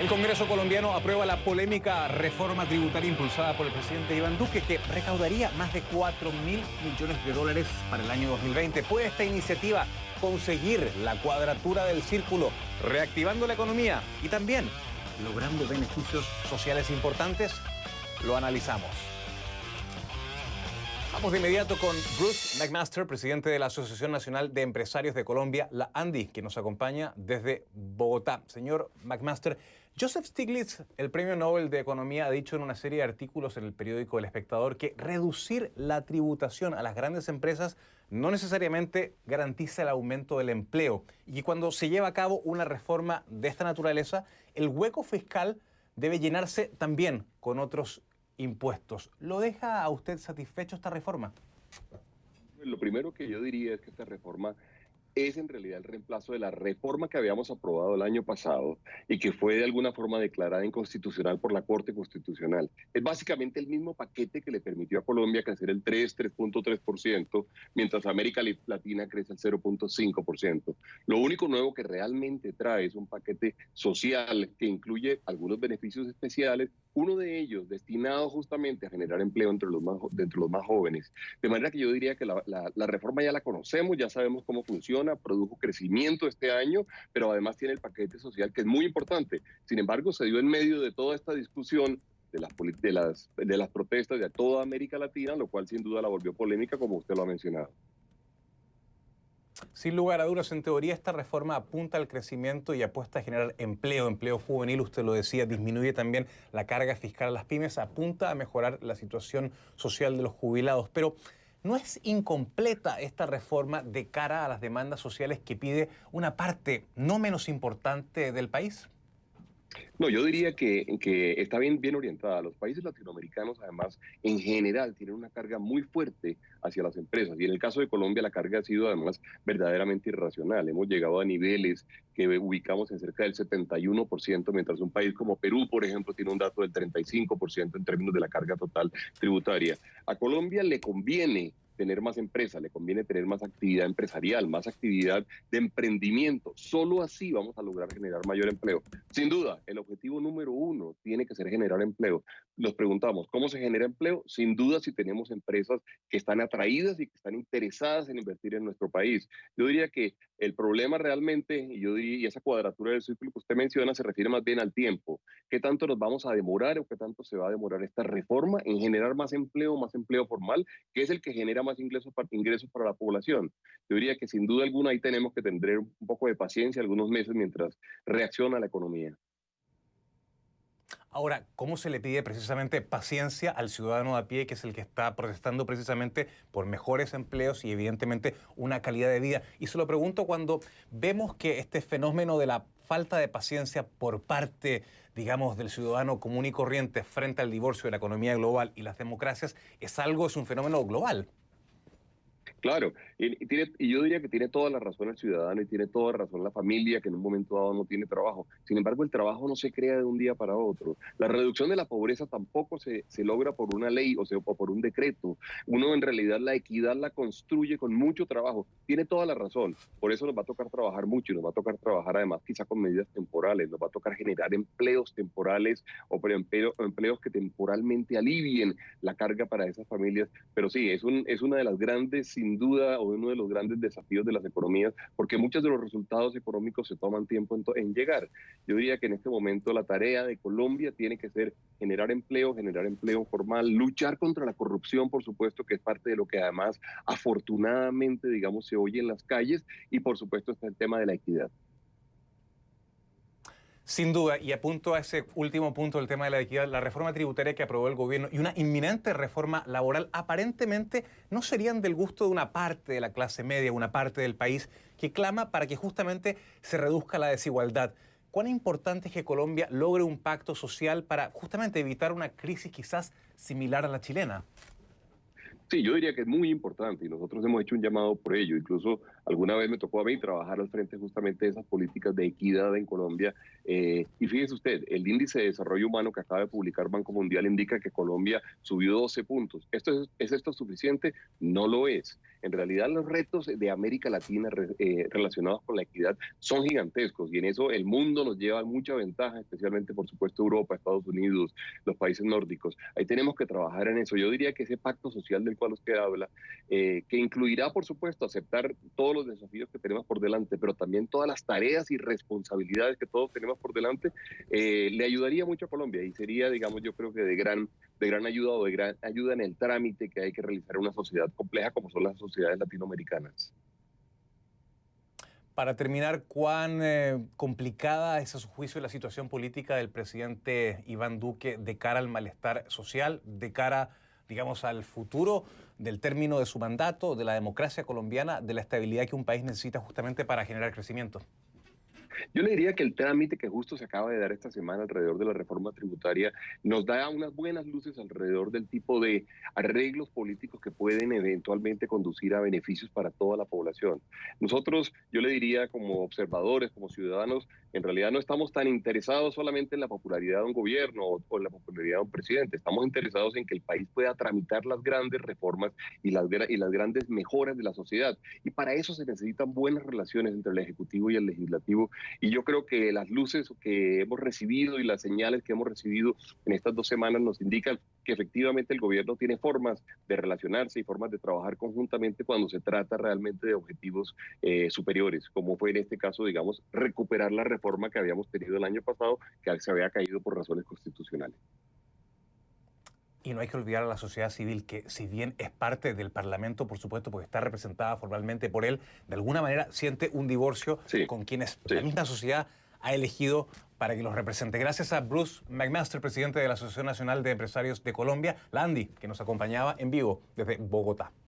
El Congreso colombiano aprueba la polémica reforma tributaria impulsada por el presidente Iván Duque, que recaudaría más de 4.000 millones de dólares para el año 2020. ¿Puede esta iniciativa conseguir la cuadratura del círculo, reactivando la economía y también logrando beneficios sociales importantes? Lo analizamos. Vamos de inmediato con Bruce McMaster, presidente de la Asociación Nacional de Empresarios de Colombia, la ANDI, que nos acompaña desde Bogotá. Señor McMaster, Joseph Stiglitz, el Premio Nobel de Economía, ha dicho en una serie de artículos en el periódico El Espectador que reducir la tributación a las grandes empresas no necesariamente garantiza el aumento del empleo y que cuando se lleva a cabo una reforma de esta naturaleza, el hueco fiscal debe llenarse también con otros impuestos. ¿Lo deja a usted satisfecho esta reforma? Lo primero que yo diría es que esta reforma es en realidad el reemplazo de la reforma que habíamos aprobado el año pasado y que fue de alguna forma declarada inconstitucional por la Corte Constitucional. Es básicamente el mismo paquete que le permitió a Colombia crecer el 3.3%, mientras América Latina crece el 0.5%. Lo único nuevo que realmente trae es un paquete social que incluye algunos beneficios especiales, uno de ellos destinado justamente a generar empleo entre los más jóvenes. De manera que yo diría que la reforma ya la conocemos, ya sabemos cómo funciona, produjo crecimiento este año, pero además tiene el paquete social que es muy importante. Sin embargo, se dio en medio de toda esta discusión de las protestas de toda América Latina, lo cual sin duda la volvió polémica, como usted lo ha mencionado. Sin lugar a dudas, en teoría esta reforma apunta al crecimiento y apuesta a generar empleo, empleo juvenil, usted lo decía, disminuye también la carga fiscal a las pymes, apunta a mejorar la situación social de los jubilados, pero ¿no es incompleta esta reforma de cara a las demandas sociales que pide una parte no menos importante del país? No, yo diría que está bien orientada. Los países latinoamericanos, además, en general, tienen una carga muy fuerte hacia las empresas. Y en el caso de Colombia, la carga ha sido, además, verdaderamente irracional. Hemos llegado a niveles que ubicamos en cerca del 71%, mientras un país como Perú, por ejemplo, tiene un dato del 35% en términos de la carga total tributaria. A Colombia le conviene tener más empresas, le conviene tener más actividad empresarial, más actividad de emprendimiento. Solo así vamos a lograr generar mayor empleo. Sin duda, el objetivo número uno tiene que ser generar empleo. Nos preguntamos, ¿cómo se genera empleo? Sin duda, si tenemos empresas que están atraídas y que están interesadas en invertir en nuestro país. Yo diría que el problema realmente, y esa cuadratura del círculo que usted menciona, se refiere más bien al tiempo. ¿Qué tanto nos vamos a demorar o qué tanto se va a demorar esta reforma en generar más empleo formal, que es el que genera más ingresos para la población? Yo diría que sin duda alguna ahí tenemos que tener un poco de paciencia, algunos meses, mientras reacciona la economía. Ahora, ¿cómo se le pide precisamente paciencia al ciudadano de a pie, que es el que está protestando precisamente por mejores empleos y evidentemente una calidad de vida? Y se lo pregunto cuando vemos que este fenómeno de la falta de paciencia por parte, digamos, del ciudadano común y corriente frente al divorcio de la economía global y las democracias es un fenómeno global. Claro, y yo diría que tiene toda la razón el ciudadano y tiene toda la razón la familia que en un momento dado no tiene trabajo. Sin embargo, el trabajo no se crea de un día para otro. La reducción de la pobreza tampoco se logra por una ley o por un decreto. Uno en realidad la equidad la construye con mucho trabajo. Tiene toda la razón. Por eso nos va a tocar trabajar mucho y nos va a tocar trabajar además quizá con medidas temporales. Nos va a tocar generar empleos temporales o empleos que temporalmente alivien la carga para esas familias. Pero sí, es una de las grandes, sin duda, o uno de los grandes desafíos de las economías, porque muchos de los resultados económicos se toman tiempo en llegar. Yo diría que en este momento la tarea de Colombia tiene que ser generar empleo formal, luchar contra la corrupción, por supuesto, que es parte de lo que además afortunadamente, digamos, se oye en las calles, y por supuesto está el tema de la equidad. Sin duda, y apunto a ese último punto del tema de la equidad, la reforma tributaria que aprobó el gobierno y una inminente reforma laboral aparentemente no serían del gusto de una parte de la clase media, una parte del país que clama para que justamente se reduzca la desigualdad. ¿Cuán importante es que Colombia logre un pacto social para justamente evitar una crisis quizás similar a la chilena? Sí, yo diría que es muy importante y nosotros hemos hecho un llamado por ello. Incluso Alguna vez me tocó a mí trabajar al frente justamente de esas políticas de equidad en Colombia. Y fíjese usted, el índice de desarrollo humano que acaba de publicar Banco Mundial indica que Colombia subió 12 puntos. ¿Es esto suficiente? No lo es. En realidad los retos de América Latina relacionados con la equidad son gigantescos y en eso el mundo nos lleva mucha ventaja, especialmente por supuesto Europa, Estados Unidos, los países nórdicos. Ahí tenemos que trabajar en eso. Yo diría que ese pacto social del cual usted habla, que incluirá por supuesto aceptar todos los desafíos que tenemos por delante, pero también todas las tareas y responsabilidades que todos tenemos por delante, le ayudaría mucho a Colombia y sería, digamos, yo creo que de gran ayuda o de gran ayuda en el trámite que hay que realizar en una sociedad compleja como son las sociedades latinoamericanas. Para terminar, ¿cuán complicada es a su juicio la situación política del presidente Iván Duque de cara al malestar social, de cara, digamos, al futuro del término de su mandato, de la democracia colombiana, de la estabilidad que un país necesita justamente para generar crecimiento? Yo le diría que el trámite que justo se acaba de dar esta semana alrededor de la reforma tributaria nos da unas buenas luces alrededor del tipo de arreglos políticos que pueden eventualmente conducir a beneficios para toda la población. Nosotros, yo le diría como observadores, como ciudadanos, en realidad no estamos tan interesados solamente en la popularidad de un gobierno o en la popularidad de un presidente, estamos interesados en que el país pueda tramitar las grandes reformas y las grandes mejoras de la sociedad. Y para eso se necesitan buenas relaciones entre el Ejecutivo y el Legislativo y yo creo que las luces que hemos recibido y las señales que hemos recibido en estas 2 semanas nos indican que efectivamente el gobierno tiene formas de relacionarse y formas de trabajar conjuntamente cuando se trata realmente de objetivos superiores, como fue en este caso, digamos, recuperar la reforma que habíamos tenido el año pasado, que se había caído por razones constitucionales. Y no hay que olvidar a la sociedad civil, que si bien es parte del Parlamento, por supuesto, porque está representada formalmente por él, de alguna manera siente un divorcio Sí, con quienes sí. la misma sociedad ha elegido para que los represente. Gracias a Bruce McMaster, presidente de la Asociación Nacional de Empresarios de Colombia, la ANDI, que nos acompañaba en vivo desde Bogotá.